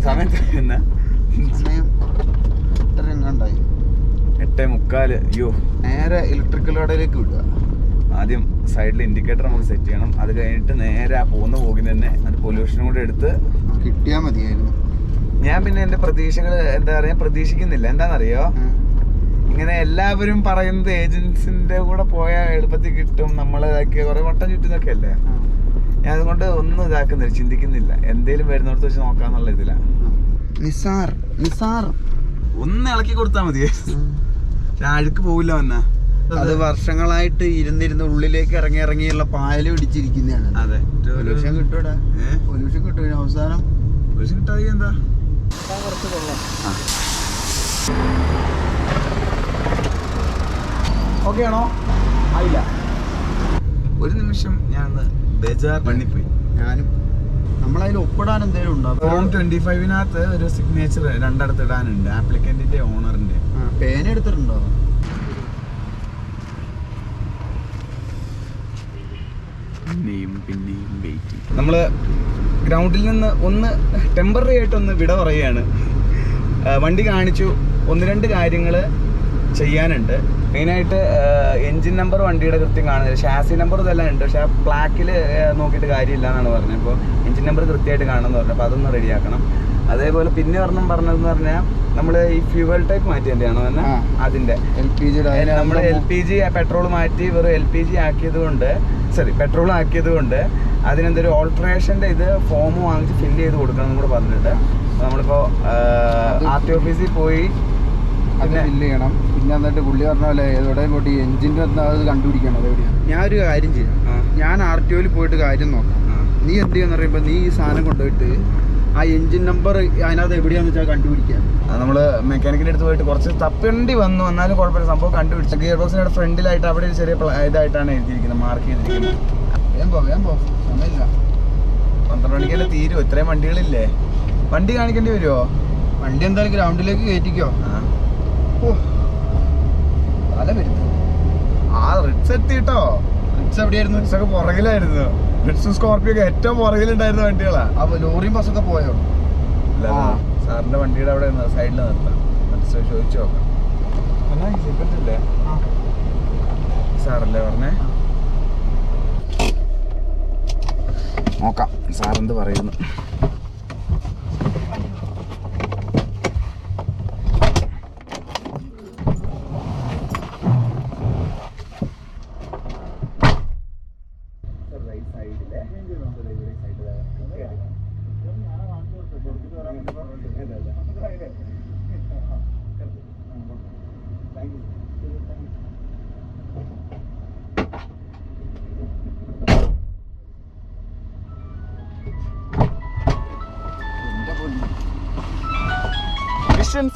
സമയം 8:45. അയ്യോ, നേരെ ഇലക്ട്രിക്കൽ കടയിലേക്ക് വിടുക. ആദ്യം സൈഡിൽ ഇൻഡിക്കേറ്റർ നമുക്ക് സെറ്റ് ചെയ്യണം. അത് കഴിഞ്ഞിട്ട് നേരെ ആ പോകുന്ന പോകിൽ തന്നെ അത് പൊല്യൂഷനും കൂടെ എടുത്ത് കിട്ടിയാൽ മതിയായിരുന്നു. ഞാൻ പിന്നെ എൻ്റെ പ്രതീക്ഷകൾ എന്താ പറയുക പ്രതീക്ഷിക്കുന്നില്ല. എന്താണെന്നറിയോ, ഇങ്ങനെ എല്ലാവരും പറയുന്നത് ഏജൻസിന്റെ കൂടെ പോയാൽ എളുപ്പത്തിൽ കിട്ടും, നമ്മളിതാക്കിയ കുറെ വട്ടം ചുറ്റുന്നൊക്കെ അല്ലേ. ഞാൻ അതുകൊണ്ട് ഒന്നും ഇതാക്കുന്നില്ല, ചിന്തിക്കുന്നില്ല. എന്തേലും വരുന്നിടത്ത് വെച്ച് നോക്കാന്നുള്ള ഇതിലാ. നിസാർ ഒന്ന് ഇളക്കി കൊടുത്താൽ മതി, അഴുക്ക് പോവില്ല. വന്ന അത് വർഷങ്ങളായിട്ട് ഇരുന്നിരുന്ന് ഉള്ളിലേക്ക് ഇറങ്ങിയുള്ള പായല് പിടിച്ചിരിക്കുന്നതാണ്. അതെ, പൊല്യൂഷൻ കിട്ടൂടാ, പൊല്യൂഷൻ കിട്ടും. അവസാനം പൊല്യൂഷൻ കിട്ടാതെ എന്താ കുറച്ച് കൊള്ളാം. ഓക്കെ ആണോ? ആയില്ല. ഒരു നിമിഷം ഞാൻ ബേജാർ പണിപ്പോയി. ഞാനും നമ്മളതിൽ ഒപ്പിടാൻ എന്തെങ്കിലും ഉണ്ടോ? ഫോം 25-നകത്ത് ഒരു സിഗ്നേച്ചർ രണ്ടിടത്ത് ഇടാനുണ്ട്, ആപ്ലിക്കന്റിന്റെ ഓണറിന്റെ. പേന എടുത്തിട്ടുണ്ടോ? പിന്നെയും വെയിറ്റ്. നമ്മള് ഗ്രൗണ്ടിൽ നിന്ന് ഒന്ന് ടെമ്പററി ആയിട്ടൊന്ന് വിട പറയുകയാണ്. വണ്ടി കാണിച്ചു, 1-2 കാര്യങ്ങൾ ചെയ്യാനുണ്ട്. മെയിനായിട്ട് എൻജിൻ നമ്പർ വണ്ടിയുടെ കൃത്യം കാണുന്നില്ല, ഷാസി നമ്പർ ഇതെല്ലാം ഉണ്ട്. പക്ഷെ ആ പ്ലാക്കിൽ നോക്കിയിട്ട് കാര്യമില്ല എന്നാണ് പറഞ്ഞത്. ഇപ്പോൾ എൻജിൻ നമ്പർ കൃത്യമായിട്ട് കാണുമെന്ന് പറഞ്ഞു. അപ്പോൾ അതൊന്ന് റെഡിയാക്കണം. അതേപോലെ പിന്നെ പറഞ്ഞതെന്ന് പറഞ്ഞാൽ നമ്മൾ ഈ ഫ്യൂവൽ ടൈപ്പ് മാറ്റിയതിൻ്റെയാണോ തന്നെ അതിൻ്റെ LPG നമ്മൾ LPG പെട്രോൾ മാറ്റി വെറും LPG ആക്കിയത് കൊണ്ട് പെട്രോൾ ആക്കിയത് കൊണ്ട് അതിനെന്തൊരു ഓൾട്ടറേഷൻ്റെ ഇത് ഫോം വാങ്ങിച്ച് ഫില്ല് ചെയ്ത് കൊടുക്കണം എന്ന് കൂടെ പറഞ്ഞിട്ടുണ്ട്. നമ്മളിപ്പോൾ RT ഓഫീസിൽ പോയി അത് ഫില്ല് ചെയ്യണം. പിന്നെ എന്നിട്ട് പുള്ളി പറഞ്ഞ പോലെ എവിടെയും പോയിട്ട് എൻജിൻ്റെ അത് കണ്ടുപിടിക്കണം. അതെവിടെയാണ്? ഞാനൊരു കാര്യം ചെയ്യാം, ഞാൻ RTOയിൽ പോയിട്ട് കാര്യം നോക്കാം. നീ എന്ത് ചെയ്യാന്ന് പറയുമ്പോൾ നീ ഈ സാധനം കൊണ്ടുപോയിട്ട് ആ എൻജിൻ നമ്പർ അതിനകത്ത് എവിടെയാന്ന് വെച്ചാൽ കണ്ടുപിടിക്കാം. നമ്മൾ മെക്കാനിക്കിൻ്റെ അടുത്ത് പോയിട്ട് കുറച്ച് തപ്പേണ്ടി വന്നു, എന്നാലും കുഴപ്പമില്ല, സംഭവം കണ്ടുപിടിച്ചു. ഗിയർ ബോക്സിൻ്റെ ഫ്രണ്ടിലായിട്ട് അവിടെ ഒരു ചെറിയ ഇതായിട്ടാണ് എഴുതിയിരിക്കുന്നത്, മാർക്ക് ചെയ്തിരിക്കുന്നത്. വേഗം പോ, സമയമില്ല. 12 മണിക്കല്ലേ തീരുമോ? ഇത്രയും വണ്ടികളില്ലേ, വണ്ടി കാണിക്കേണ്ടി വരുമോ? വണ്ടി എന്തായാലും ഗ്രൗണ്ടിലേക്ക് കയറ്റിക്കോ. തല വരുന്നു. റിറ്റ്സ് എത്തിട്ടോ. റിറ്റ്സ് എവിടെയായിരുന്നു? റിറ്റ്സ് ഒക്കെ പുറകിലായിരുന്നു. റിറ്റ്സും സ്കോർപ്പിയോ ഒക്കെ ഏറ്റവും പുറകിലുണ്ടായിരുന്ന വണ്ടികളാ. അപ്പൊ ലോറിയും ബസ്സൊക്കെ പോയോ? സാറിന്റെ വണ്ടിയുടെ അവിടെ സൈഡിൽ നിർത്താം, ചോദിച്ചു നോക്കാം. ല്ലേ സാറല്ലേ പറഞ്ഞേ? നോക്കാം സാറെന്ത് പറയുന്നു.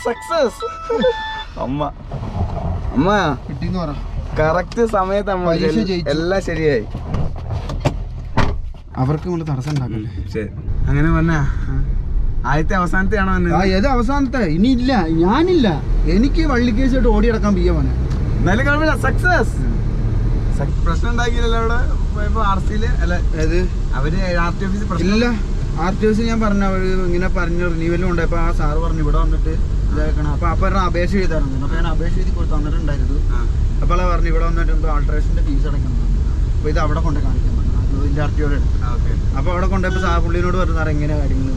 സക്സസ്. അമ്മ കിട്ടിന്ന് പറ. കറക്റ്റ് സമയത്ത് എല്ലാം ശരിയായി. അവർക്ക് നമ്മൾ തടസ്സം ഉണ്ടാക്കല്ലേ. ശരി, അങ്ങനെ പറഞ്ഞാ ആദ്യത്തെ അവസാനത്തെ ആണോ? ഏത് അവസാനത്തെ? ഇനി ഇല്ല, ഞാനില്ല. എനിക്ക് വള്ളിക്കേസായിട്ട് ഓടി നടക്കാൻ പിയ്യ മോനെ. എന്നാലും കുഴപ്പമില്ല, സക്സസ്. പ്രശ്നം ഉണ്ടാക്കിയില്ലല്ലോ അവിടെ പോയപ്പോ RCയില്? അല്ല, അവര് RT ഓഫീസിൽ ഇല്ല. RT ഓഫീസിൽ ഞാൻ പറഞ്ഞ അവര് ഇങ്ങനെ പറഞ്ഞു റിന്യൂവലും ഉണ്ടായപ്പോ ആ സാറ് പറഞ്ഞു ഇവിടെ വന്നിട്ട് ഇതാക്കണം. അപ്പൊ അപേക്ഷ ചെയ്തായിരുന്നു. അപ്പൊ ഞാൻ അപേക്ഷ എഴുതി കൊടുത്ത് തന്നിട്ടുണ്ടായിരുന്നു. അപ്പോൾ പറഞ്ഞു ഇവിടെ വന്നിട്ട് എന്തോ ആൾട്രേഷന്റെ ഫീസ് അടയ്ക്കണം. അപ്പോൾ ഇത് അവിടെ കൊണ്ട് കാണിക്കാൻ പറഞ്ഞു, ഇതിന്റെ RTOയുടെ അടുത്ത്. അപ്പോൾ അവിടെ കൊണ്ടുപോയപ്പോൾ പുള്ളിനോട് പറഞ്ഞു സാർ എങ്ങനെ കാര്യങ്ങൾ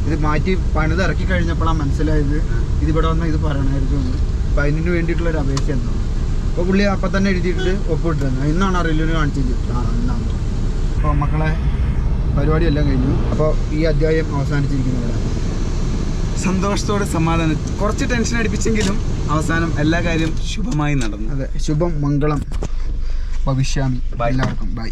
ഇത് മാറ്റി പണിത് ഇറക്കി കഴിഞ്ഞപ്പോഴാണ് മനസ്സിലായത് ഇതിവിടെ വന്നാൽ ഇത് പറയണമായിരുന്നു. അപ്പോൾ അതിന് വേണ്ടിയിട്ടുള്ള ഒരു അപേക്ഷ എന്നാണ്. അപ്പോൾ പുള്ളി അപ്പം തന്നെ എഴുതിയിട്ട് ഒപ്പിട്ട് തന്നെ ഇന്നാണ് റില്യൂവിന് കാണിച്ചത്. ഇന്നാണ്. അപ്പോൾ മക്കളെ പരിപാടിയെല്ലാം കഴിഞ്ഞു. അപ്പോൾ ഈ അധ്യായം അവസാനിച്ചിരിക്കുന്നത് സന്തോഷത്തോടെ സമാധാനം. കുറച്ച് ടെൻഷൻ അടിപ്പിച്ചെങ്കിലും അവസാനം എല്ലാ കാര്യം ശുഭമായി നടന്നു. അതെ, ശുഭം മംഗളം ഭവിഷ്യാമി. എല്ലാവർക്കും ബൈ.